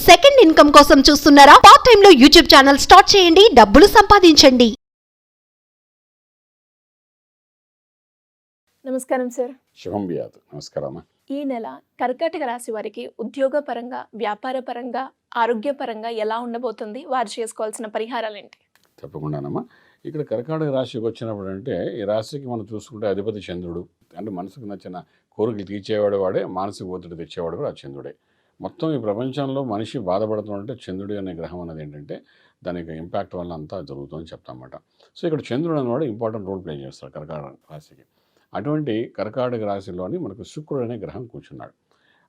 Second income కోసం చూస్తున్నారా? Part time లో యూట్యూబ్ ఛానల్ స్టార్ట్ చేయండి, డబ్బులు సంపాదించండి. నమస్కారం సార్. శుభం వ్యాధు. నమస్కారం. ఈ నెల కర్కాటక రాశి వారికి ఉద్యోగపరంగా, వ్యాపారపరంగా, ఆరోగ్యపరంగా ఎలా ఉండబోతుంది? వారు చేసుకోవాల్సిన పరిహారాలు ఏంటి? తప్పకుండానమ్మా. ఇక్కడ కర్కాటక రాశికి వచ్చినప్పుడు అంటే ఈ రాశికి మనం చూసుకుంటే అధిపతి చంద్రుడు. అంటే మనసుకు నచ్చిన కోరికలు తీర్చేవాడు వాడే, మానసిక ఒత్తిడి తెచ్చేవాడు కూడా ఆ చంద్రుడే. మొత్తం ఈ ప్రపంచంలో మనిషి బాధపడుతుంటే చంద్రుడు అనే గ్రహం అనేది ఏంటంటే దానికి ఇంపాక్ట్ వల్ల అంతా జరుగుతుందని చెప్తామన్నమాట. సో ఇక్కడ చంద్రుడు అనేవాడు ఇంపార్టెంట్ రోల్ ప్లే చేస్తాడు కర్కాటక రాశికి. అటువంటి కర్కాటక రాశిలోని మనకు శుక్రుడు అనే గ్రహం కూర్చున్నాడు.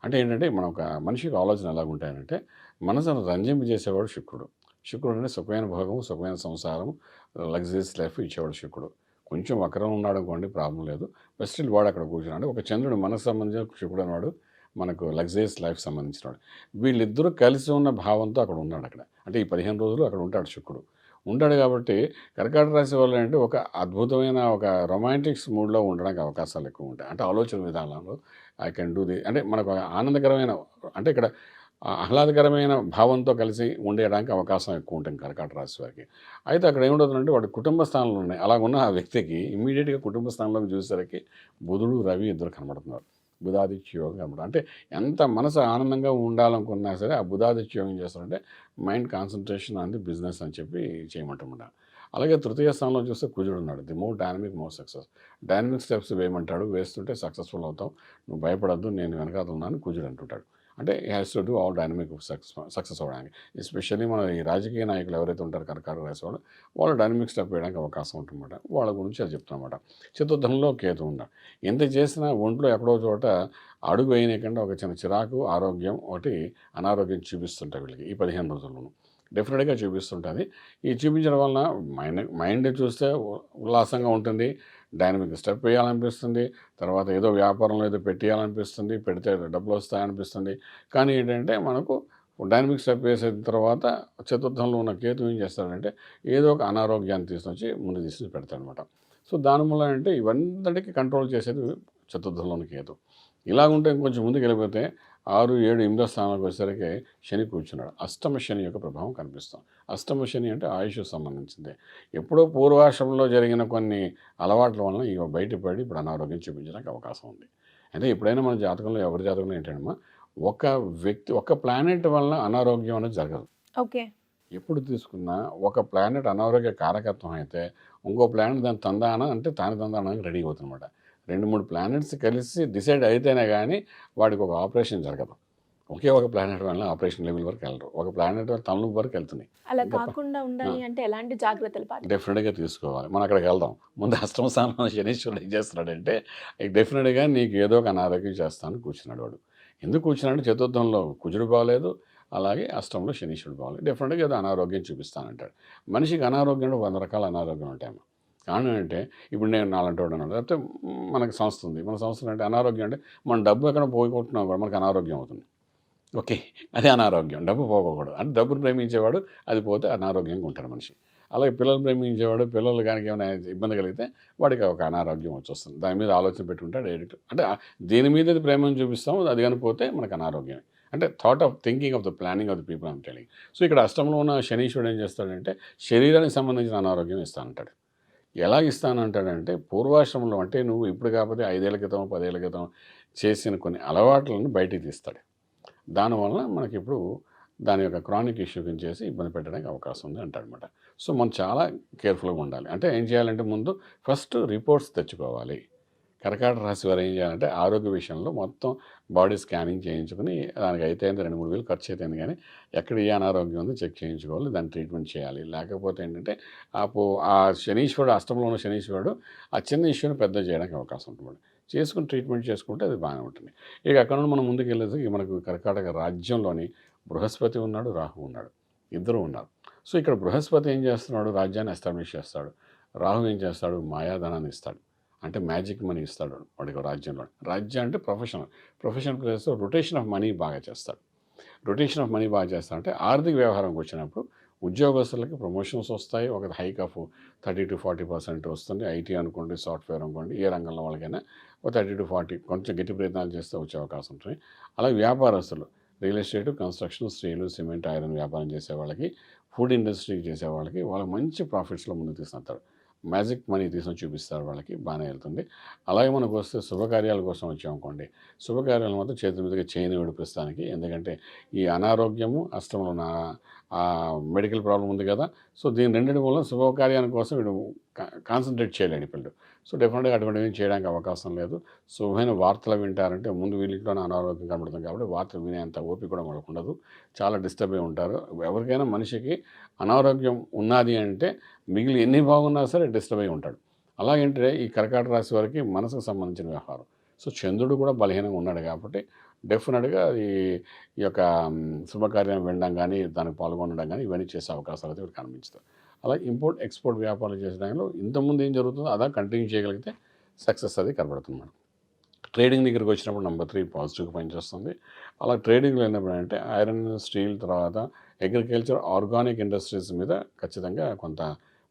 అంటే ఏంటంటే మన ఒక మనిషికి ఆలోచన ఎలాగుంటాయంటే మనసును రంజింపజేసేవాడు శుక్రుడు. శుక్రుడు అంటే సుఖమైన భోగం, సుఖమైన సంసారం, లగ్జరీస్ లైఫ్ ఇచ్చేవాడు శుక్రుడు. కొంచెం వక్రం ఉన్నాడు అనుకోండి, ప్రాబ్లం లేదు. బట్ స్టిల్ వాడు అక్కడ కూర్చున్నాడు. ఒక చంద్రుడు మనకు సంబంధించిన శుక్రుడు అనేవాడు మనకు లగ్జరీస్ లైఫ్ సంబంధించినవాడు. వీళ్ళిద్దరూ కలిసి ఉన్న భావంతో అక్కడ ఉన్నాడు. అక్కడ అంటే ఈ 15 రోజులు అక్కడ ఉంటాడు శుక్రుడు. ఉంటాడు కాబట్టి కర్కాటక రాశి వల్ల అంటే ఒక అద్భుతమైన ఒక రొమాంటిక్స్ మూడ్లో ఉండడానికి అవకాశాలు ఎక్కువ ఉంటాయి. అంటే ఆలోచన విధానంలో ఐ కెన్ డూ ది అంటే మనకు ఆనందకరమైన అంటే ఇక్కడ ఆహ్లాదకరమైన భావంతో కలిసి ఉండేయడానికి అవకాశం ఎక్కువ ఉంటుంది కర్కాటక రాశి వారికి. అయితే అక్కడ ఏముంటుందంటే వాడి కుటుంబ స్థానంలో ఉన్నాయి. అలాగున్న ఆ వ్యక్తికి ఇమ్మీడియట్గా కుటుంబ స్థానంలోకి చూసేసరికి బుధుడు, రవి ఇద్దరు కనబడుతున్నారు. బుధాదిత్య యోగం కనబడు. అంటే ఎంత మనసు ఆనందంగా ఉండాలనుకున్నా సరే ఆ బుధాదిత్య యోగం చేస్తారంటే mind concentration on the business అని చెప్పి చేయమంటామన్నమాట. అలాగే తృతీయ స్థానంలో చూస్తే కుజుడు ఉన్నాడు. The more dynamic, more success. Dynamic steps వేయమంటాడు, వేస్తుంటే సక్సెస్ఫుల్ అవుతావు, నువ్వు భయపడద్దు, నేను వెనకాల ఉన్నాను కుజుడు అంటుంటాడు. అంటే ఈ has to do all dynamic success అవ్వడానికి. ఎస్పెషల్లీ మన ఈ రాజకీయ నాయకులు ఎవరైతే ఉంటారో కర్కాటక రాశి వాళ్ళు డైనమిక్ స్టెప్ వేయడానికి అవకాశం ఉంటుందన్నమాట. వాళ్ళ గురించి అది చెప్తామన్నమాట. చతుర్థంలో కేతు ఉన్నాడు. ఎంత చేసినా ఒంట్లో ఎక్కడో చోట అడుగు వేయనకుండా ఒక చిన్న చిరాకు, ఆరోగ్యం, ఒకటి అనారోగ్యం చూపిస్తుంటాయి వీళ్ళకి ఈ 15 రోజుల్లోనూ. డెఫినెట్గా చూపిస్తుంటుంది. ఈ చూపించడం వలన మైండ్ చూస్తే ఉల్లాసంగా ఉంటుంది, డైనమిక్ స్టెప్ వేయాలనిపిస్తుంది, తర్వాత ఏదో వ్యాపారంలో ఏదో పెట్టేయాలనిపిస్తుంది, పెడితే డబ్బులు వస్తాయనిపిస్తుంది. కానీ ఏంటంటే మనకు డైనమిక్ స్టెప్ వేసిన తర్వాత చతుర్థంలో ఉన్న కేతు ఏం చేస్తాడంటే ఏదో ఒక అనారోగ్యాన్ని తీసుకొచ్చి ముందు తీసుకుని పెడతాడనమాట. సో దానివల్ల అంటే ఇవన్నీ కంట్రోల్ చేసేది చతుర్థంలోని కేతు. ఇలాగుంటే ఇంకొంచెం ముందుకు వెళ్ళిపోతే 6, 7, 8వ స్థానానికి వచ్చేసరికి శని కూర్చున్నాడు. అష్టమ శని యొక్క ప్రభావం కనిపిస్తాం. అష్టమ శని అంటే ఆయుష్ సంబంధించింది. ఎప్పుడో పూర్వాశ్రమంలో జరిగిన కొన్ని అలవాట్ల వలన ఇవి బయటపడి ఇప్పుడు అనారోగ్యం చూపించడానికి అవకాశం ఉంది. అంటే ఎప్పుడైనా మన జాతకంలో ఎవరి జాతకంలో ఏంటంటే ఒక వ్యక్తి ఒక ప్లానెట్ వలన అనారోగ్యం అనేది జరగదు. ఓకే. ఎప్పుడు తీసుకున్నా ఒక ప్లానెట్ అనారోగ్య కారకత్వం అయితే ఇంకో ప్లానెట్ దాని తందాన అంటే తాని తందానానికి రెడీ అవుతుందన్నమాట. 2-3 ప్లానెట్స్ కలిసి డిసైడ్ అయితేనే కానీ వాడికి ఒక ఆపరేషన్ జరగదు. ఒకే ఒక ప్లానెట్ వల్ల ఆపరేషన్ లెవెల్ వరకు వెళ్ళరు. ఒక ప్లానెట్ వల్ల తలనొప్పి వరకు వెళ్తున్నాయి. అలా కాకుండా ఉండాలి అంటే ఎలాంటి జాగ్రత్తలు పాటించాలి? డెఫినెట్గా తీసుకోవాలి. మనం అక్కడికి వెళ్దాం. ముందు అష్టమ స్థానంలో శనీశ్వరుడు ఏం చేస్తున్నాడంటే డెఫినెట్గా నీకు ఏదో ఒక అనారోగ్యం చేస్తాను కూర్చున్నాడు వాడు. ఎందుకు కూర్చున్నాడు? చతుర్థంలో కుజుడు బాగలేదు, అలాగే అష్టంలో శనీశ్వరుడు బాగలేదు. డెఫినెట్గా ఏదో అనారోగ్యం చూపిస్తానంటాడు. మనిషికి అనారోగ్యంలో 100 రకాల అనారోగ్యం ఉంటాయమ్మా. కారణం అంటే ఇప్పుడు నేను నాలంటి వాడు అన్నాడు, లేకపోతే మనకి సంస్థ ఉంది. మన సంస్థ అంటే అనారోగ్యం అంటే మన డబ్బు ఎక్కడ పోగొట్టుకున్నా కూడా మనకు అనారోగ్యం అవుతుంది. ఓకే, అదే అనారోగ్యం. డబ్బు పోకూడదు. అంటే డబ్బును ప్రేమించేవాడు అది పోతే అనారోగ్యంగా ఉంటాడు మనిషి. అలాగే పిల్లలు ప్రేమించేవాడు, పిల్లలు కానీ ఏమైనా ఇబ్బంది కలిగితే వాడికి ఒక అనారోగ్యం వచ్చేస్తుంది. దాని మీద ఆలోచన పెట్టుకుంటాడు డైరెక్ట్. అంటే దేని మీద అది ప్రేమను చూపిస్తామో అది కనిపోతే మనకు అనారోగ్యం. అంటే thought of thinking of the planning of the people I'm telling. So ఇక్కడ అష్టంలో ఉన్న శనీశ్వరుడు ఏం చేస్తాడంటే శరీరానికి సంబంధించిన అనారోగ్యం ఇస్తానంటాడు. ఎలా ఇస్తానంటాడంటే పూర్వాశ్రమంలో అంటే నువ్వు ఇప్పుడు కాకపోతే 5 ఏళ్ల క్రితం 10 ఏళ్ల క్రితం చేసిన కొన్ని అలవాట్లను బయటికి తీస్తాడు. దానివల్ల మనకి ఇప్పుడు దాని యొక్క క్రానిక్ ఇష్యూ చేసి ఇబ్బంది పెట్టడానికి అవకాశం ఉంది అంటాడనమాట. సో మనం చాలా కేర్ఫుల్గా ఉండాలి. అంటే ఏం చేయాలంటే ముందు ఫస్ట్ రిపోర్ట్స్ తెచ్చుకోవాలి. కర్కాటక రాశి వారు ఏం చేయాలంటే ఆరోగ్య విషయంలో మొత్తం బాడీ స్కానింగ్ చేయించుకుని దానికి అయితే 2-3 వేలు ఖర్చు అవుతుంది, కానీ ఎక్కడ ఏ అనారోగ్యం ఉందో చెక్ చేయించుకోవాలి, దాన్ని ట్రీట్మెంట్ చేయాలి. లేకపోతే ఏంటంటే ఆ శనీశ్వరుడు అష్టంలో ఉన్న శనీశ్వరుడు ఆ చిన్న ఇష్యూని పెద్ద చేయడానికి అవకాశం ఉంటుంది. చేసుకుని ట్రీట్మెంట్ చేసుకుంటే అది బాగానే ఉంటుంది. ఇక అక్కడ నుండి మనం ముందుకు వెళ్ళేసి మనకు కర్కాటక రాజ్యంలోని బృహస్పతి ఉన్నాడు, రాహు ఉన్నాడు, ఇద్దరు ఉన్నారు. సో ఇక్కడ బృహస్పతి ఏం చేస్తున్నాడు? రాజ్యాన్ని ఎస్టాబ్లిష్ చేస్తాడు. రాహు ఏం చేస్తాడు? మాయాధనాన్ని ఇస్తాడు. అంటే మ్యాజిక్ మనీ ఇస్తాడు వాడికి రాజ్యంలో. రాజ్యం అంటే ప్రొఫెషనల్ ప్లేస్లో రొటేషన్ ఆఫ్ మనీ బాగా చేస్తాడు. రొటేషన్ ఆఫ్ మనీ బాగా చేస్తాడంటే ఆర్థిక వ్యవహారంకి వచ్చినప్పుడు ఉద్యోగస్తులకి ప్రమోషన్స్ వస్తాయి. ఒక హైక్ ఆఫ్ 30-40% వస్తుంది. ఐటీ అనుకోండి, సాఫ్ట్వేర్ అనుకోండి, ఏ రంగంలో వాళ్ళకైనా ఒక 30-40 కొంచెం గట్టి ప్రయత్నాలు చేస్తే వచ్చే అవకాశం ఉంటుంది. అలాగే వ్యాపారస్తులు real estate, construction, steel, cement, iron వ్యాపారం చేసే వాళ్ళకి, ఫుడ్ ఇండస్ట్రీ చేసే వాళ్ళకి వాళ్ళకి మంచి ప్రాఫిట్స్లో ముందుకు తీసుకుంటారు. మ్యాజిక్ మనీ తీసుకొని చూపిస్తారు, వాళ్ళకి బాగానే వెళ్తుంది. అలాగే మనకు వస్తే శుభకార్యాల కోసం వచ్చామనుకోండి, శుభకార్యాలు మాత్రం చేతి మీదుగా చేయని విడిపిస్తానికి. ఎందుకంటే ఈ అనారోగ్యము, అష్టంలో ఉన్న మెడికల్ ప్రాబ్లం ఉంది కదా, సో దీని రెండింటి వల్ల శుభకార్యాల కోసం వీడు కాన్సన్ట్రేట్ చేయలేడు పిల్లలు. సో డెఫినెట్గా అటువంటివి చేయడానికి అవకాశం లేదు. శుభమైన వార్తలు వింటారంటే ముందు వీళ్ళింట్లోనే అనారోగ్యం కనబడుతుంది కాబట్టి వార్తలు వినేంత ఓపిక కూడా వాళ్ళకు ఉండదు, చాలా డిస్టర్బ్ అయి ఉంటారు. ఎవరికైనా మనిషికి అనారోగ్యం ఉన్నది అంటే మిగిలిన ఎన్ని బాగున్నా సరే డిస్టర్బ్ అయి ఉంటాడు. అలాగంటే ఈ కర్కాటక రాశి వారికి మనసుకు సంబంధించిన వ్యవహారం. సో చంద్రుడు కూడా బలహీనంగా ఉన్నాడు కాబట్టి డెఫినెట్గా ఈ యొక్క శుభకార్యం వినడం కానీ, దానికి పాల్గొనడం కానీ ఇవన్నీ చేసే అవకాశాలు అయితే వీరికి కనిపించుతాయి. అలా ఇంపోర్ట్ ఎక్స్పోర్ట్ వ్యాపారాలు చేసే టైంలో ఇంతకుముందు ఏం జరుగుతుందో అదా కంటిన్యూ చేయగలిగితే సక్సెస్ అది కనబడుతుంది మేడం. ట్రేడింగ్ దగ్గరికి వచ్చినప్పుడు నెంబర్ 3 పాజిటివ్గా పనిచేస్తుంది. అలా ట్రేడింగ్లో అయినప్పుడు అంటే ఐరన్, స్టీల్, తర్వాత అగ్రికల్చర్, ఆర్గానిక్ ఇండస్ట్రీస్ మీద ఖచ్చితంగా కొంత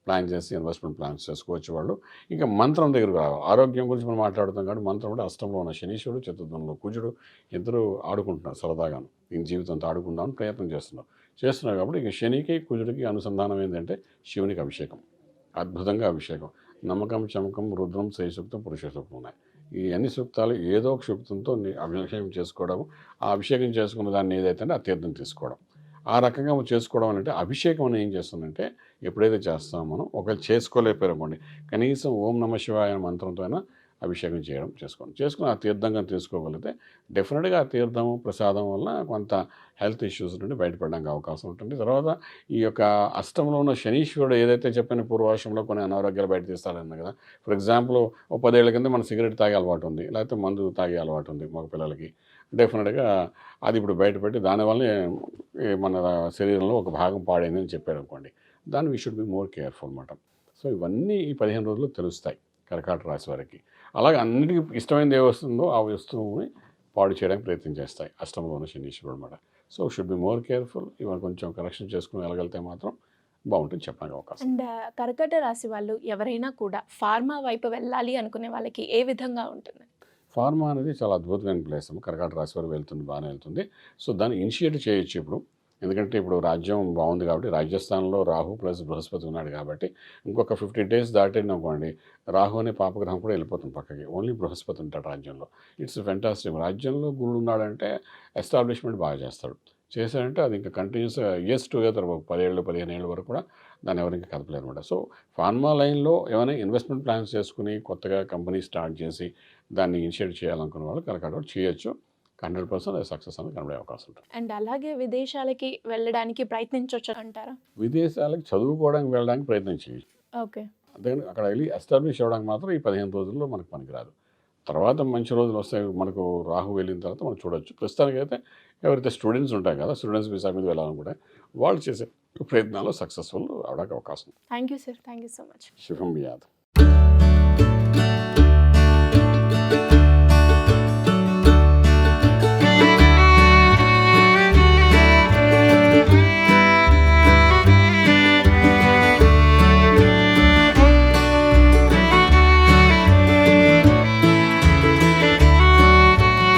ప్లాన్ చేసి ఇన్వెస్ట్మెంట్ ప్లాన్స్ చేసుకోవచ్చు వాళ్ళు. ఇంకా మంత్రం దగ్గరకు రావాలి. ఆరోగ్యం గురించి మనం మాట్లాడుతాం కాబట్టి మంత్రం కూడా అష్టంలో ఉన్న శనీశ్వరుడు, చతుర్థంలో కుజుడు ఇద్దరు ఆడుకుంటున్నారు సరదాగాను. ఈ జీవితంతో ఆడుకుందామని ప్రయత్నం చేస్తున్నారు కాబట్టి ఇక శనికి, కుజుడికి అనుసంధానం ఏంటంటే శివునికి అభిషేకం, అద్భుతంగా అభిషేకం. నమ్మకం, చమకం, రుద్రం, శ్రీ సూక్తం, పురుష సూక్తం ఉన్నాయి. ఈ అన్ని సూక్తాలు ఏదో ఒక సూక్తంతో అభిషేకం చేసుకోవడం, ఆ అభిషేకం చేసుకున్న దాన్ని ఏదైతే ఆ తీర్థం తీసుకోవడం, ఆ రకంగా చేసుకోవడం అంటే అభిషేకం అని ఏం చేస్తుందంటే ఎప్పుడైతే చేస్తామో మనం ఒకవేళ చేసుకోలేకపోయారనుకోండి, కనీసం ఓం నమ శివాయ అనే మంత్రంతో అయినా అభిషేకం చేసుకుని ఆ తీర్థంగా తీసుకోగలిగితే డెఫినెట్గా ఆ తీర్థం ప్రసాదం వల్ల కొంత హెల్త్ ఇష్యూస్ నుండి బయటపడడానికి అవకాశం ఉంటుంది. తర్వాత ఈ యొక్క అష్టంలో ఉన్న శనీశ్వరుడు ఏదైతే చెప్పిన పూర్వాశ్రంలో కొన్ని అనారోగ్యాలు బయట తీస్తారన్నా కదా, ఫర్ ఎగ్జాంపుల్ 10 ఏళ్ల కింద మన సిగరెట్ తాగే అలవాటు ఉంది, లేకపోతే మందు తాగే అలవాటు ఉంది మగ పిల్లలకి, డెఫినెట్గా అది ఇప్పుడు బయటపెట్టి దానివల్లనే మన శరీరంలో ఒక భాగం పాడైంది అని చెప్పారు అనుకోండి, దాన్ని we should be more careful అన్నమాట. సో ఇవన్నీ ఈ 15 రోజులు తెలుస్తాయి కర్కాటక రాశి వారికి. అలాగే అన్నిటికీ ఇష్టమైనది ఏ వస్తుందో ఆ వస్తువుని పాడు చేయడానికి ప్రయత్నం చేస్తాయి అష్టంలో ఉన్న శనీశ్వరుడు అనమాట. So should be more careful. ఇవన్నీ కొంచెం కరెక్షన్ చేసుకుని వెళ్ళగలిగితే మాత్రం బాగుంటుంది చెప్పడానికి అవకాశం. అండ్ కర్కట రాశి వాళ్ళు ఎవరైనా కూడా ఫార్మా వైపు వెళ్ళాలి అనుకునే వాళ్ళకి ఏ విధంగా ఉంటుంది? ఫార్మా అనేది చాలా అద్భుతమైన ప్లేస్. కర్కాటక రాశి వారు వెళ్తుంది, బాగానే వెళ్తుంది. సో దాన్ని ఇనిషియేట్ చేయొచ్చు ఇప్పుడు. ఎందుకంటే ఇప్పుడు రాజ్యం బాగుంది కాబట్టి, రాజస్థాన్లో రాహు ప్లస్ బృహస్పతి ఉన్నాడు కాబట్టి ఇంకొక 15 days దాటిననుకోండి రాహు అనే పాపగ్రహం కూడా వెళ్ళిపోతుంది పక్కకి, ఓన్లీ బృహస్పతి ఉంటాడు రాజ్యంలో. It's fantastic. రాజ్యంలో గురుడు ఉన్నాడంటే ఎస్టాబ్లిష్మెంట్ బాగా చేశాడంటే అది ఇంకా కంటిన్యూస్ ఇయర్స్ టుగెదర్ 10 ఏళ్ళు 15 ఏళ్ళ వరకు కూడా దాన్ని ఎవరికి కదపలేదు అనమాట. సో ఫార్మా లైన్లో ఏమైనా ఇన్వెస్ట్మెంట్ ప్లాన్స్ చేసుకుని కొత్తగా కంపెనీ స్టార్ట్ చేసి దాన్ని ఇనిషియేట్ చేయాలనుకున్న వాళ్ళు కర్కాటక చేయొచ్చు. 100% అది సక్సెస్ అనేది కనబడే అవకాశం ఉంటుంది. అండ్ అలాగే విదేశాలకి వెళ్ళడానికి ప్రయత్నించవచ్చు అంటారా? విదేశాలకు చదువుకోవడానికి వెళ్ళడానికి ప్రయత్నం చేయొచ్చు. ఓకే. అంతేగాని అక్కడ వెళ్ళి ఎస్టాబ్లిష్ అవ్వడానికి మాత్రం ఈ 15 రోజుల్లో మనకు పనికిరాదు. తర్వాత మంచి రోజులు వస్తాయి, మనకు రాహు వెళ్ళిన తర్వాత మనం చూడొచ్చు. ప్రస్తుతానికైతే ఎవరైతే స్టూడెంట్స్ ఉంటాయి కదా, స్టూడెంట్స్ వీసా మీద వెళ్ళాలనుకుంటే వాళ్ళు చేసే ప్రయత్నాలు సక్సెస్ఫుల్ అవడానికి అవకాశం. Thank you sir, thank you so much. శుభం బియాద్.